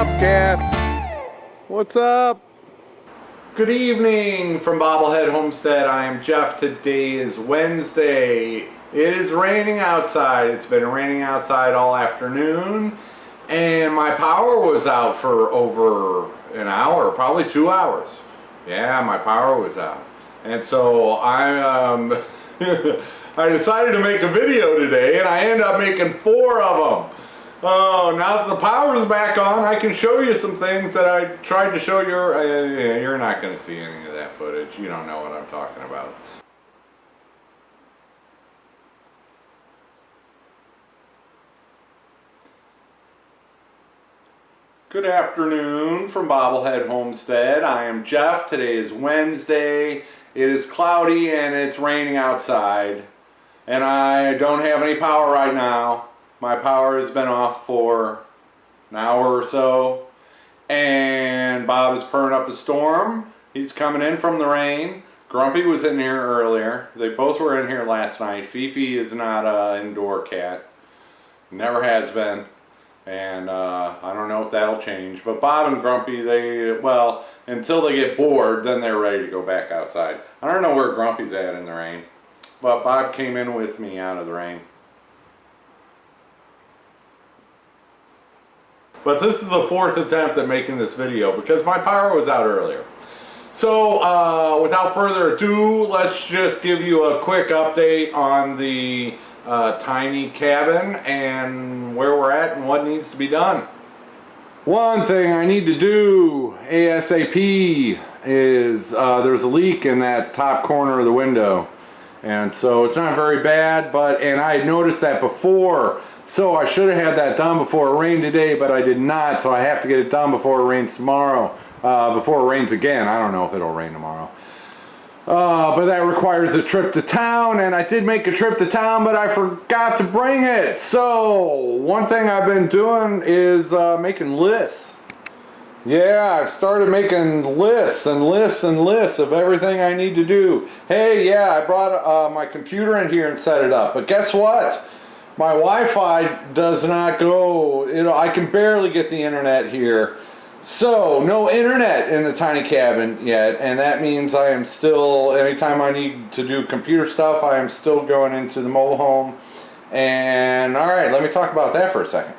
up, cats? What's up? Good evening from Bobblehead Homestead. I am Jeff. Today is Wednesday. It is raining outside. It's been raining outside all afternoon, and my power was out for over an hour, probably 2 hours. Yeah, my power was out. And so I decided to make a video today, and I ended up making 4 of them. Oh, now that the power's back on, I can show you some things that I tried to show you. You're not going to see any of that footage. You don't know what I'm talking about. Good afternoon from Bobblehead Homestead. I am Jeff. Today is Wednesday. It is cloudy and it's raining outside. And I don't have any power right now. My power has been off for an hour or so. And Bob is purring up a storm. He's coming in from the rain. Grumpy was in here earlier. They both were in here last night. Fifi is not an indoor cat. Never has been. And I don't know if that'll change. But Bob and Grumpy, well, until they get bored, then they're ready to go back outside. I don't know where Grumpy's at in the rain. But Bob came in with me out of the rain. But this is the 4th attempt at making this video because my power was out earlier. So without further ado, let's just give you a quick update on the tiny cabin and where we're at and what needs to be done. One thing I need to do ASAP is there's a leak in that top corner of the window. And so it's not very bad, and I had noticed that before. So I should have had that done before it rained today, but I did not. So I have to get it done before it rains tomorrow. Before it rains again. I don't know if it'll rain tomorrow. But that requires a trip to town, and I did make a trip to town, but I forgot to bring it. So one thing I've been doing is making lists. Yeah, I've started making lists and lists and lists of everything I need to do. Hey, yeah, I brought my computer in here and set it up, but guess what? My Wi-Fi does not go, I can barely get the internet here. So, no internet in the tiny cabin yet, and that means I am still, anytime I need to do computer stuff, I am still going into the mobile home. And, alright, let me talk about that for a second.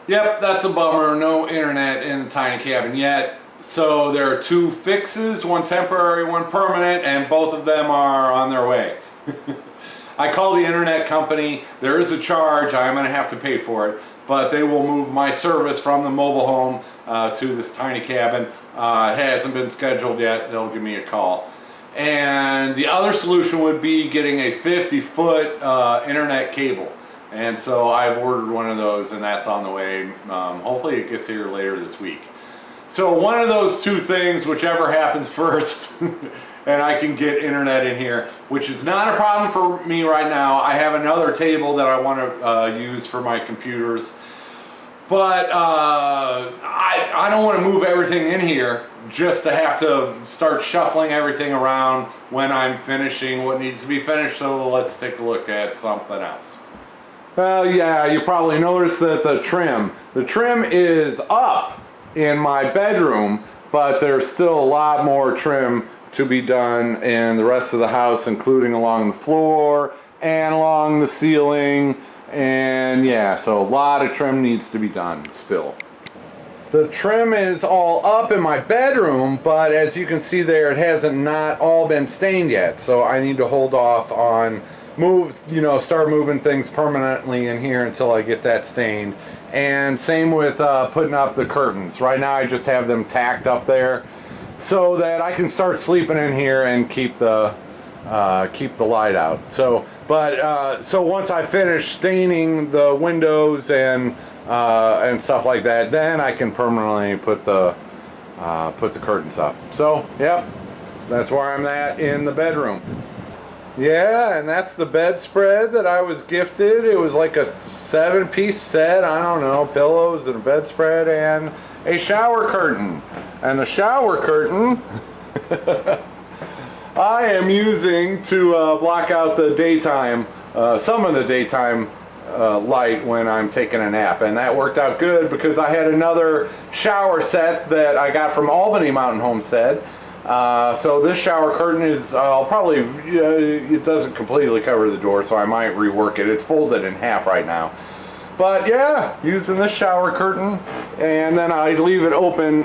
Yep, that's a bummer, no internet in the tiny cabin yet. So, there are 2 fixes, one temporary, one permanent, and both of them are on their way. I called the internet company. There is a charge. I'm going to have to pay for it. But they will move my service from the mobile home to this tiny cabin. It hasn't been scheduled yet. They'll give me a call. And the other solution would be getting a 50-foot internet cable. And so I've ordered one of those, and that's on the way. Hopefully it gets here later this week. So one of those 2 things, whichever happens first, and I can get internet in here, which is not a problem for me right now. I have another table that I want to use for my computers, but I don't want to move everything in here just to have to start shuffling everything around when I'm finishing what needs to be finished. So let's take a look at something else. Well, yeah, you probably noticed that the trim is up in my bedroom, but there's still a lot more trim to be done in the rest of the house, including along the floor and along the ceiling. And yeah, so a lot of trim needs to be done still. The trim is all up in my bedroom, but as you can see there, it hasn't not all been stained yet. So I need to hold off on start moving things permanently in here until I get that stained. And same with putting up the curtains. Right now I just have them tacked up there so that I can start sleeping in here and keep the light out. So once I finish staining the windows and stuff like that, then I can permanently put the curtains up. So yep, that's where I'm at in the bedroom. Yeah, and that's the bedspread that I was gifted. It was like a 7-piece set, I don't know, pillows and a bedspread and a shower curtain. And the shower curtain I am using to block out the daytime, some of the daytime light when I'm taking a nap, and that worked out good because I had another shower set that I got from Albany Mountain Homestead. So this shower curtain is, I'll probably, it doesn't completely cover the door, so I might rework it. It's folded in half right now. But yeah, using this shower curtain, and then I leave it open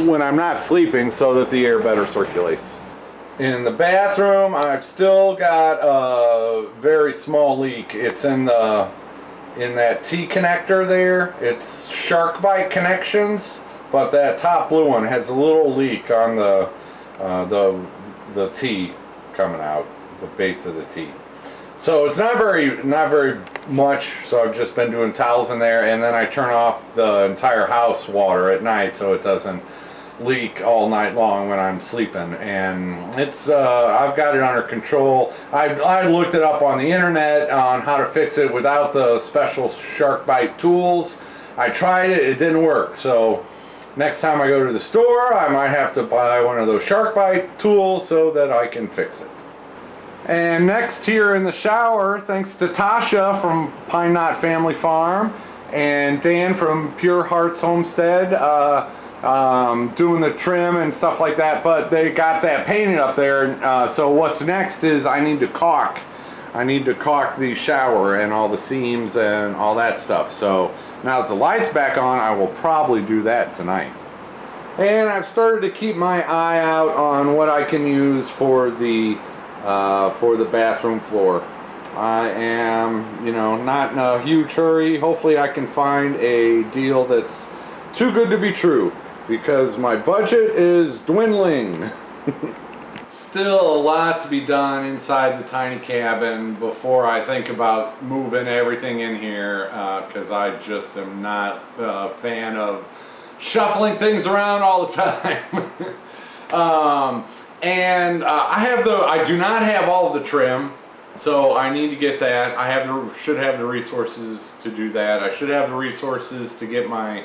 when I'm not sleeping so that the air better circulates. In the bathroom, I've still got a very small leak. It's in that T connector there. It's shark bite connections, but that top blue one has a little leak on the T coming out, the base of the T. So it's not very much. So I've just been doing towels in there, and then I turn off the entire house water at night so it doesn't leak all night long when I'm sleeping. And it's I've got it under control. I looked it up on the internet on how to fix it without the special shark bite tools. I tried it, it didn't work. So next time I go to the store, I might have to buy one of those shark bite tools so that I can fix it. And next here in the shower, thanks to Tasha from Pine Knot Family Farm and Dan from Pure Hearts Homestead, doing the trim and stuff like that, but they got that painted up there. So what's next is I need to caulk the shower and all the seams and all that stuff. So now that the light's back on, I will probably do that tonight. And I've started to keep my eye out on what I can use for the bathroom floor. I am, not in a huge hurry. Hopefully I can find a deal that's too good to be true, because my budget is dwindling. Still a lot to be done inside the tiny cabin before I think about moving everything in here, because I just am not a fan of shuffling things around all the time. I do not have all of the trim, so I need to get that. Should have the resources to do that. I should have the resources to get my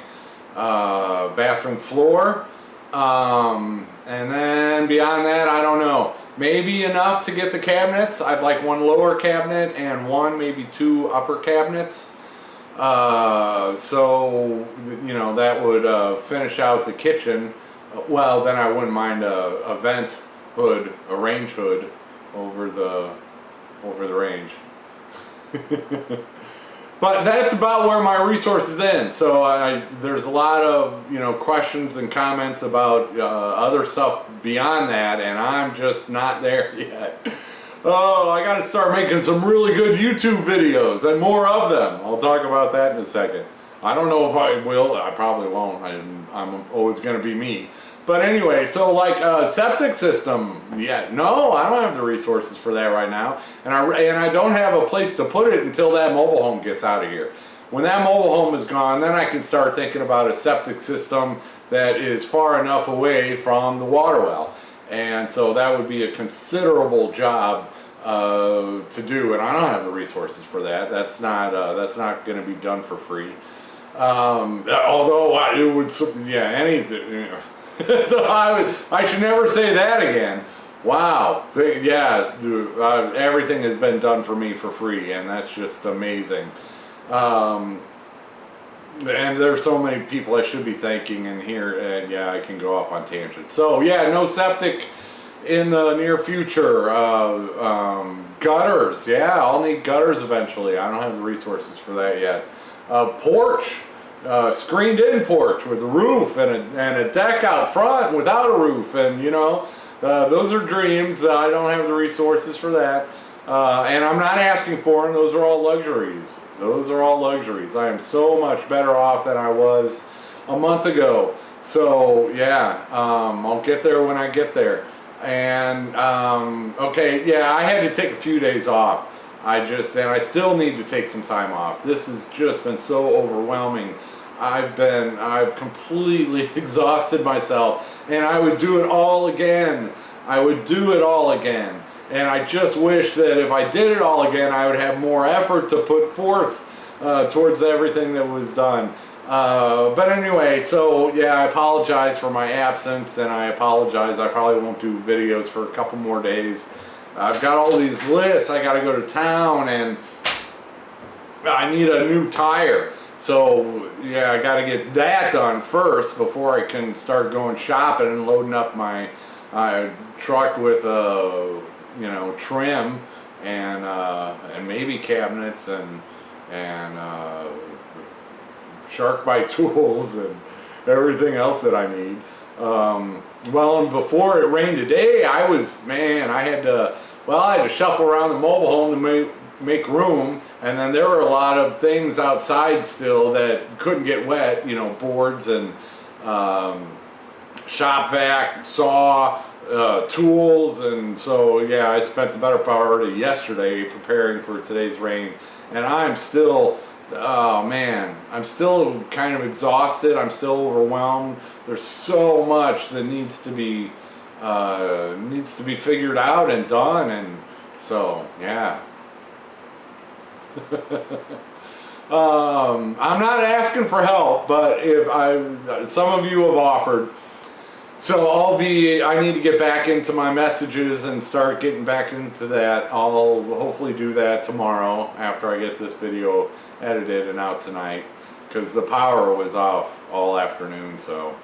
bathroom floor, and then beyond that, I don't know. Maybe enough to get the cabinets. I'd like one lower cabinet and maybe two upper cabinets. So that would finish out the kitchen. Well, then I wouldn't mind a vent hood, a range hood over the range. But that's about where my resources end. So there's a lot of questions and comments about other stuff beyond that, and I'm just not there yet. Oh, I got to start making some really good YouTube videos and more of them. I'll talk about that in a second. I don't know if I will. I probably won't. I'm always going to be me. But anyway, so like a septic system, no, I don't have the resources for that right now, and I don't have a place to put it until that mobile home gets out of here. When that mobile home is gone, then I can start thinking about a septic system that is far enough away from the water well, and so that would be a considerable job to do, and I don't have the resources for that. That's not going to be done for free. Although it would, anything. I should never say that again. Wow. Everything has been done for me for free, and that's just amazing. And there's so many people I should be thanking in here, and I can go off on tangents. So no septic in the near future. Gutters, I'll need gutters eventually. I don't have the resources for that yet. Porch. Screened-in porch with a roof and a deck out front without a roof, and those are dreams. I don't have the resources for that, and I'm not asking for them. Those are all luxuries. I am so much better off than I was a month ago. So I'll get there when I get there. And I had to take a few days off. I still need to take some time off. This has just been so overwhelming. I've completely exhausted myself, and I would do it all again. And I just wish that if I did it all again, I would have more effort to put forth towards everything that was done. But anyway, so I apologize for my absence, and I apologize. I probably won't do videos for a couple more days. I've got all these lists. I got to go to town, and I need a new tire. So yeah, I got to get that done first before I can start going shopping and loading up my truck with you know, trim and maybe cabinets and shark bite tools and everything else that I need. Well, and before it rained today, I had to shuffle around the mobile home to make room, and then there were a lot of things outside still that couldn't get wet, you know, boards and shop vac, saw, tools, and so yeah, I spent the better part of yesterday preparing for today's rain, and I'm still, oh man, I'm still kind of exhausted. I'm still overwhelmed. There's so much that needs to be figured out and done, and so yeah. I'm not asking for help, but some of you have offered, so I need to get back into my messages and start getting back into that. I'll hopefully do that tomorrow after I get this video edited and out tonight, because the power was off all afternoon, so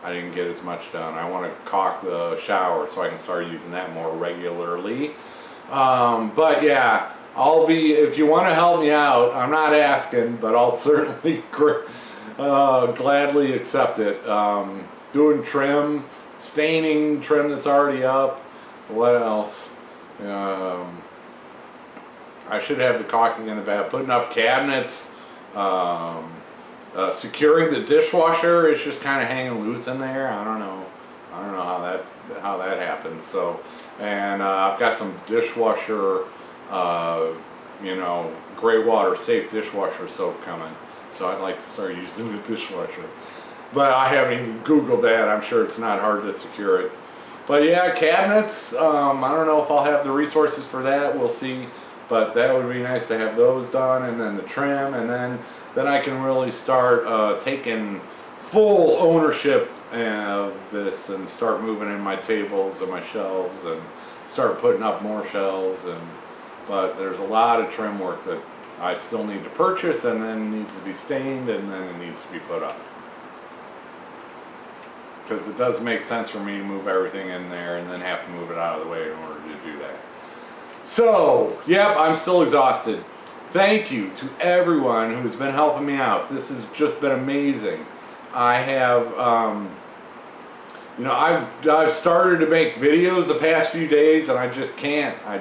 I didn't get as much done. I want to caulk the shower so I can start using that more regularly. But yeah, if you want to help me out, I'm not asking, but I'll certainly gladly accept it. Doing trim, staining trim that's already up. What else? I should have the caulking in the back. Putting up cabinets, securing the dishwasher is just kind of hanging loose in there. I don't know how that happens. So, and I've got some dishwasher, you know, gray water safe dishwasher soap coming. So I'd like to start using the dishwasher. But I haven't even Googled that. I'm sure it's not hard to secure it. But yeah, cabinets, I don't know if I'll have the resources for that. We'll see. But that would be nice to have those done, and then the trim, and then I can really start taking full ownership of this and start moving in my tables and my shelves and start putting up more shelves. But there's a lot of trim work that I still need to purchase, and then needs to be stained, and then it needs to be put up. Because it does make sense for me to move everything in there and then have to move it out of the way in order to do that. So, yep, I'm still exhausted. Thank you to everyone who's been helping me out. This has just been amazing. I have, you know, I've started to make videos the past few days, and I just can't. I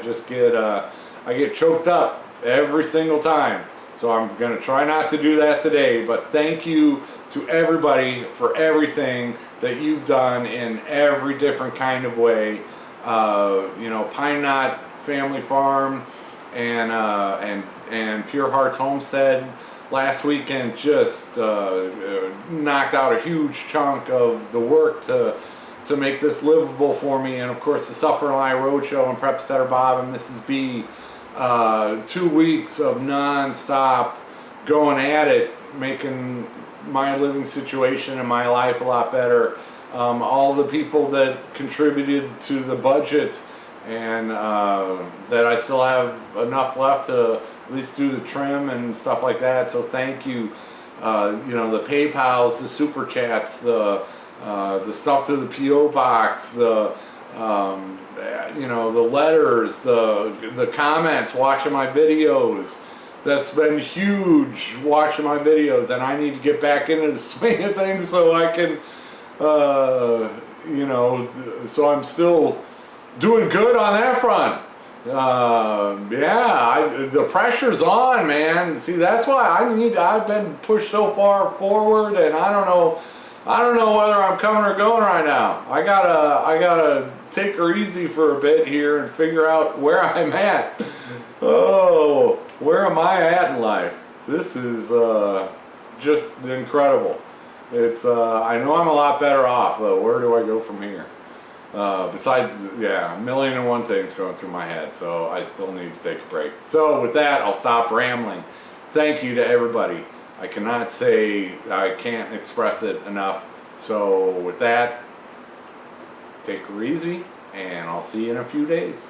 get choked up every single time. So I'm going to try not to do that today, but thank you to everybody for everything that you've done in every different kind of way. You know, Pine Knot Family Farm and Pure Hearts Homestead last weekend just knocked out a huge chunk of the work to make this livable for me. And of course the Suffer and I Roadshow and Prepsteader Bob and Mrs. B, 2 weeks of non-stop going at it, making my living situation and my life a lot better. All the people that contributed to the budget, and that I still have enough left to at least do the trim and stuff like that. So thank you. You know, the PayPals, the Super Chats, the stuff to the P.O. Box, the you know, the letters, the comments, watching my videos. That's been huge, watching my videos, and I need to get back into the swing of things so I can, you know, so I'm still doing good on that front. Yeah, the pressure's on, man. See, that's why I've been pushed so far forward, and I don't know whether I'm coming or going right now. I gotta take her easy for a bit here and figure out where I'm at. Oh, where am I at in life? This is just incredible. It's I know I'm a lot better off, but where do I go from here? Besides, yeah, 1,000,001 things going through my head, so I still need to take a break. So with that, I'll stop rambling. Thank you to everybody. I can't express it enough. So with that, take her easy, and I'll see you in a few days.